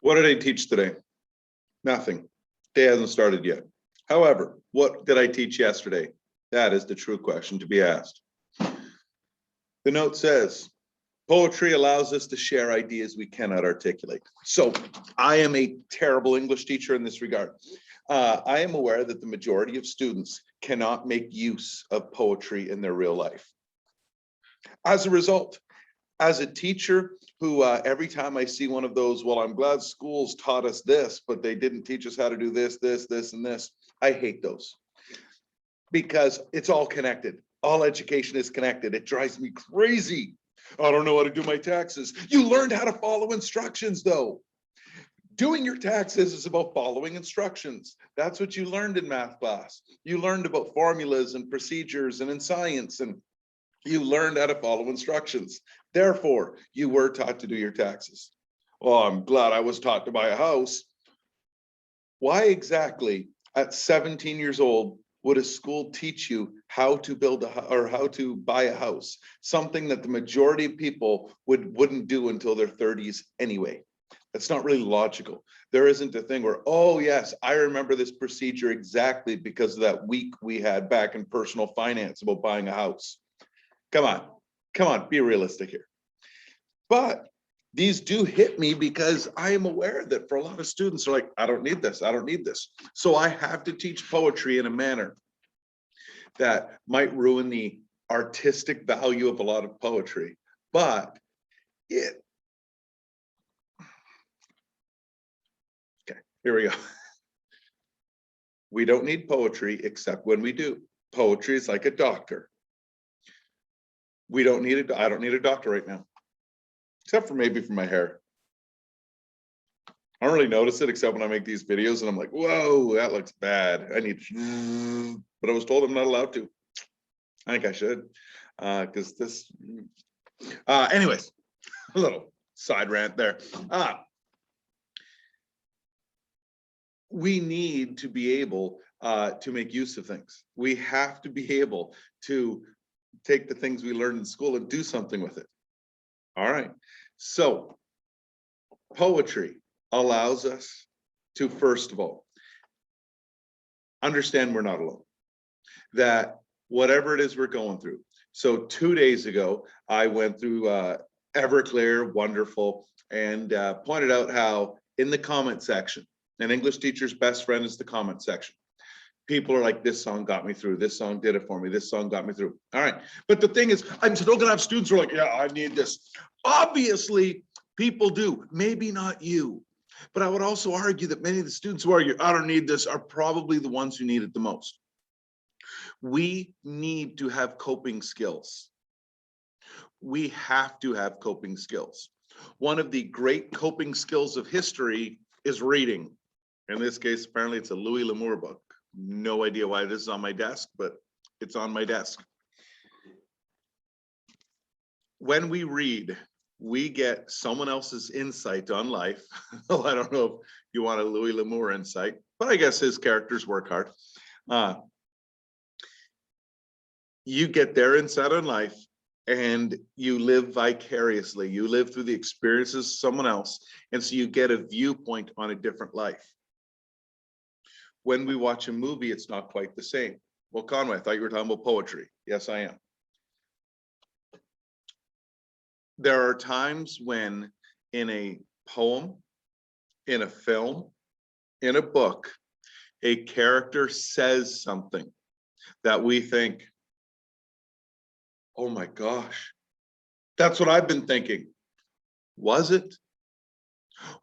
What did I teach today? Nothing. Day hasn't started yet. However, what did I teach yesterday? That is the true question to be asked. The note says, poetry allows us to share ideas we cannot articulate. So I am a terrible English teacher in this regard. I am aware that the majority of students cannot make use of poetry in their real life. As a result, as a teacher who every time I see one of those, well, I'm glad schools taught us this, but they didn't teach us how to do this, and this. I hate those because it's all connected. All education is connected. It drives me crazy. I don't know how to do my taxes. You learned how to follow instructions though. Doing your taxes is about following instructions. That's what you learned in math class. You learned about formulas and procedures, and in science, and you learned how to follow instructions. Therefore, you were taught to do your taxes. Oh, I'm glad I was taught to buy a house. Why exactly at 17 years old would a school teach you how to build or how to buy a house? Something that the majority of people wouldn't do until their 30s anyway. That's not really logical. There isn't a thing where, oh yes, I remember this procedure exactly because of that week we had back in personal finance about buying a house. Come on, be realistic here. But these do hit me because I am aware that for a lot of students are like, I don't need this, I don't need this. So I have to teach poetry in a manner that might ruin the artistic value of a lot of poetry, but it, okay, here we go. We don't need poetry except when we do. Poetry is like a doctor. We don't need it. I don't need a doctor right now, except for maybe for my hair. I don't really notice it except when I make these videos and I'm like, whoa, that looks bad. I need, but I was told I'm not allowed to. I think I should, because this, anyways, a little side rant there. We need to be able to make use of things. We have to be able to take the things we learned in school and do something with it. All right. So poetry allows us to, first of all, understand we're not alone, that whatever it is we're going through. So 2 days ago, I went through Everclear, wonderful, and pointed out how in the comment section, an English teacher's best friend is the comment section. People are like, this song got me through, this song did it for me, this song got me through. All right. But the thing is, I'm still gonna have students who are like, yeah, I need this. Obviously, people do, maybe not you. But I would also argue that many of the students who argue, I don't need this, are probably the ones who need it the most. We need to have coping skills. We have to have coping skills. One of the great coping skills of history is reading. In this case, apparently it's a Louis L'Amour book. No idea why this is on my desk, but it's on my desk. When we read, we get someone else's insight on life. Well, I don't know if you want a Louis L'Amour insight, but I guess his characters work hard. You get their insight on life and you live vicariously. You live through the experiences of someone else. And so you get a viewpoint on a different life. When we watch a movie, it's not quite the same. Well, Conway, I thought you were talking about poetry. Yes, I am. There are times when in a poem, in a film, in a book, a character says something that we think, oh my gosh, that's what I've been thinking. Was it?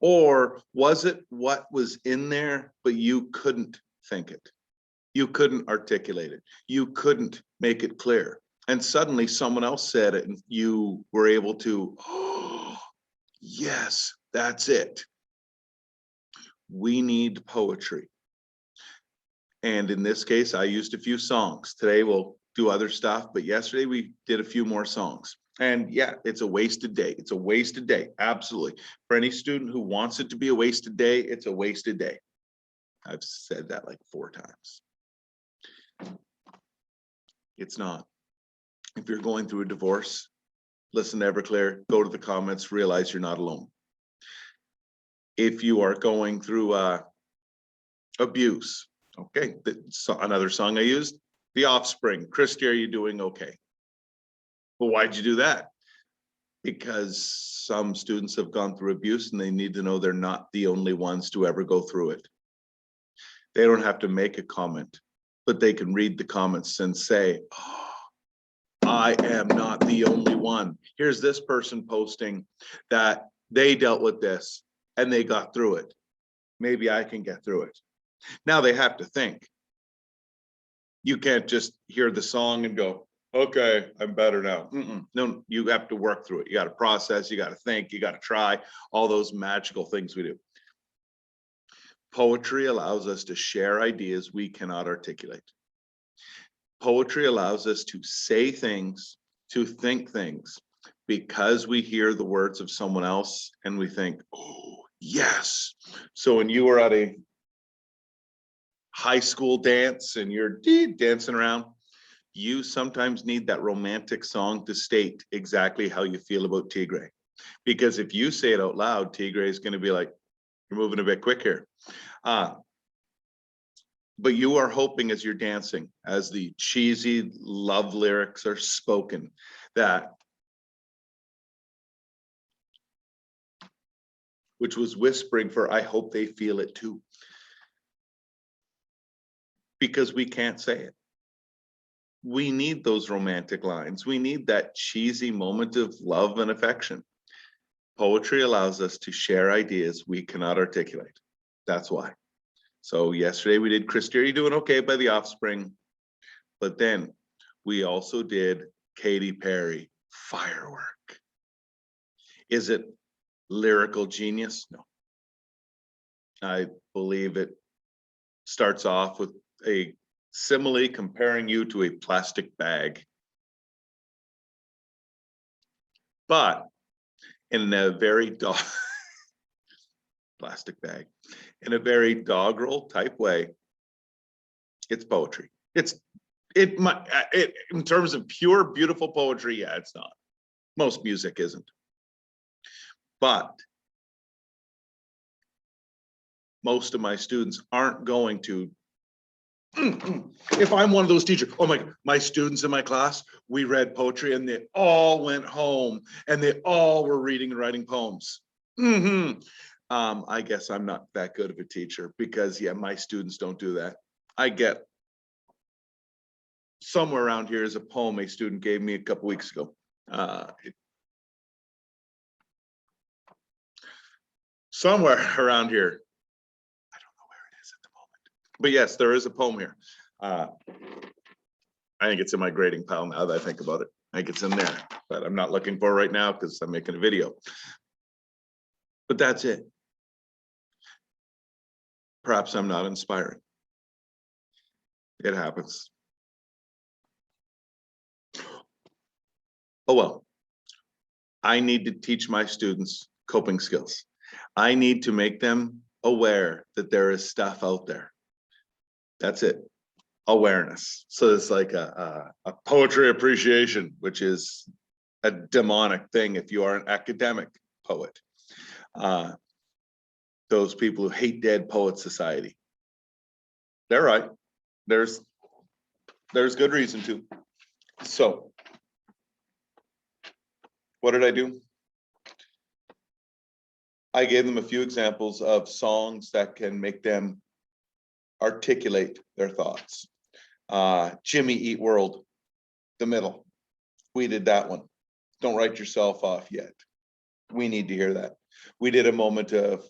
Or was it what was in there, but you couldn't think it? You couldn't articulate it. You couldn't make it clear. And suddenly someone else said it and you were able to, oh, yes, that's it. We need poetry. And in this case, I used a few songs. Today we'll do other stuff, but yesterday we did a few more songs. And yeah, it's a wasted day. It's a wasted day, absolutely. For any student who wants it to be a wasted day, it's a wasted day. I've said that like 4 times. It's not. If you're going through a divorce, listen to Everclear, go to the comments, realize you're not alone. If you are going through abuse, okay, that's another song I used, The Offspring, Christy, are you doing okay? Well, why'd you do that? Because some students have gone through abuse and they need to know they're not the only ones to ever go through it. They don't have to make a comment, but they can read the comments and say, oh, I am not the only one. Here's this person posting that they dealt with this and they got through it. Maybe I can get through it. Now they have to think. You can't just hear the song and go, okay, I'm better now. No, you have to work through it. You got to process, you got to think, you got to try all those magical things we do. Poetry allows us to share ideas we cannot articulate. Poetry allows us to say things, to think things, because we hear the words of someone else and we think, oh, yes. So when you were at a high school dance and you're dancing around, you sometimes need that romantic song to state exactly how you feel about Tigre. Because if you say it out loud, Tigre is going to be like, you're moving a bit quick here. But you are hoping as you're dancing, as the cheesy love lyrics are spoken, that, which was whispering for, I hope they feel it too. Because we can't say it. We need those romantic lines. We need that cheesy moment of love and affection. Poetry allows us to share ideas we cannot articulate. That's why. So yesterday we did Christy, Are You Doing Okay by The Offspring. But then we also did Katy Perry, Firework. Is it lyrical genius? No. I believe it starts off with a simile comparing you to a plastic bag. But in a very plastic bag, in a very doggerel type way, it's poetry. In terms of pure, beautiful poetry, yeah, it's not. Most music isn't. But most of my students aren't going to, if I'm one of those teachers, oh my, my students in my class, we read poetry and they all went home and they all were reading and writing poems. I guess I'm not that good of a teacher because, yeah, my students don't do that. I get somewhere around here is a poem a student gave me a couple weeks ago. Somewhere around here, I don't know where it is at the moment, but yes, there is a poem here. I think it's in my grading pile now that I think about it. I think it's in there, but I'm not looking for it right now because I'm making a video. But that's it. Perhaps I'm not inspiring. It happens. Oh well. I need to teach my students coping skills. I need to make them aware that there is stuff out there. That's it. Awareness. So it's like a poetry appreciation, which is a demonic thing if you are an academic poet. Those people who hate Dead Poet Society. They're right. There's good reason to. So what did I do? I gave them a few examples of songs that can make them articulate their thoughts. Jimmy Eat World, the middle. We did that one. Don't write yourself off yet. We need to hear that. We did a moment of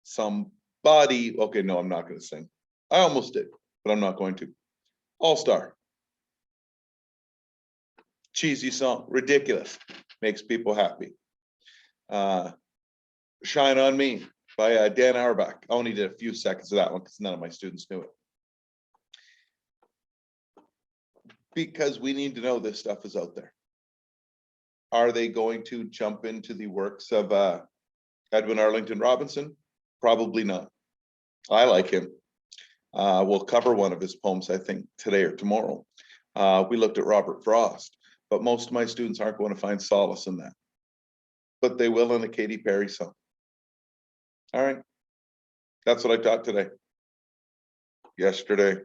somebody. Okay, no, I'm not going to sing. I almost did, but I'm not going to. All Star. Cheesy song, ridiculous, makes people happy. Shine on Me by Dan Auerbach. I only did a few seconds of that one because none of my students knew it. Because we need to know this stuff is out there. Are they going to jump into the works of Edwin Arlington Robinson? Probably not. I like him. We'll cover one of his poems, I think, today or tomorrow. We looked at Robert Frost, but most of my students aren't going to find solace in that. But they will in a Katy Perry song. All right. That's what I taught today. Yesterday.